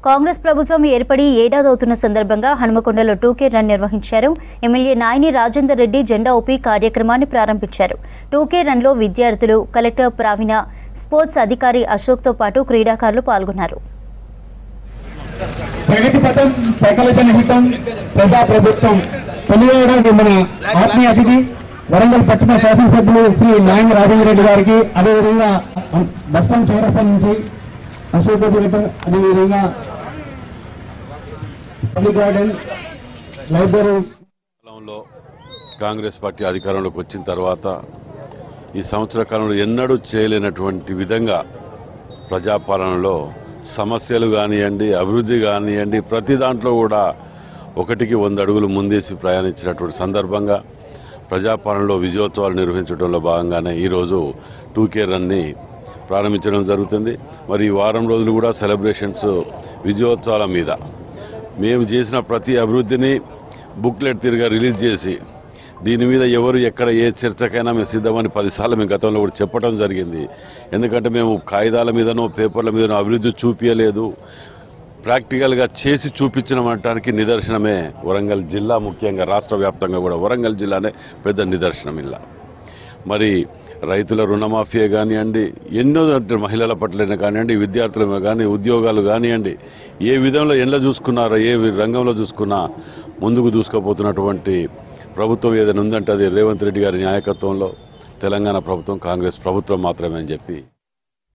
కాంగ్రెస్ ప్రభుత్వం ఏర్పడి ఏడాదవుతున్న సందర్భంగా హనుమకొండలో 2K రన్ నిర్వహించారు. ఎమ్మెల్యే నాయని రాజేందర్ రెడ్డి జెండా ఊపి కార్యక్రమాన్ని ప్రారంభించారు. 2K రన్లో విద్యార్థులు, కలెక్టర్ ప్రవీణ, స్పోర్ట్స్ అధికారి అశోక్తో పాటు క్రీడాకారులు పాల్గొన్నారు. ప్రగతి పథం సకలజన హితం ప్రజాప్రభుత్వం తెలియడానికి మన ఆత్మీయ అతిథి వరంగల్ పశ్చిమ శాసనసభ్యులు శ్రీ నాయని రాజేంద్ర రెడ్డి గారికి, అదేవిధంగా బస్టాండ్ చౌరస్తా నుంచి అశోక్ థియేటర్, అదేవిధంగా public garden, library. Congress party అధికారంలోకి వచ్చిన తర్వాత ఈ సంవత్సర కాలంలో ఎన్నడూ చేయలేనటువంటి విధంగా ప్రజాపాలనలో సమస్యలు కానివ్వండి, అభివృద్ధి కానివ్వండి, ప్రతి దాంట్లో కూడా 1కి 100 అడుగులు ముందేసి ప్రయాణించినటువంటి సందర్భంగా ప్రజాపాలనలో విజయోత్సవాలు నిర్వహించడంలో భాగంగానే ఈరోజు 2K రన్ని ప్రారంభించడం జరుగుతుంది. మరి ఈ వారం రోజులు కూడా సెలబ్రేషన్స్ విజయోత్సవాల మీద మేము చేసిన ప్రతి అభివృద్ధిని బుక్లెట్ తిరిగా రిలీజ్ చేసి దీని మీద ఎవరు ఎక్కడ ఏ చర్చకైనా మేము సిద్ధమని 10 సార్లు మేము గతంలో కూడా చెప్పడం జరిగింది. ఎందుకంటే మేము కాగితాల మీదనో పేపర్ల మీదనో అభివృద్ధి చూపించలేదు, ప్రాక్టికల్గా చేసి చూపించడానికి నిదర్శనమే వరంగల్ జిల్లా. ముఖ్యంగా రాష్ట్ర వ్యాప్తంగా కూడా వరంగల్ జిల్లానే పెద్ద నిదర్శనం. ఇలా మరి రైతుల రుణమాఫీ కానివ్వండి, ఎన్నో మహిళల పట్ల కానివ్వండి, విద్యార్థులు కానీ, ఉద్యోగాలు కానివ్వండి, ఏ విధంలో ఎండ్ల చూసుకున్నారో, ఏ రంగంలో చూసుకున్నా ముందుకు దూసుకుపోతున్నటువంటి ప్రభుత్వం ఏదైనా ఉందంటే అది రేవంత్ రెడ్డి గారి నాయకత్వంలో తెలంగాణ ప్రభుత్వం, కాంగ్రెస్ ప్రభుత్వం మాత్రమే అని చెప్పి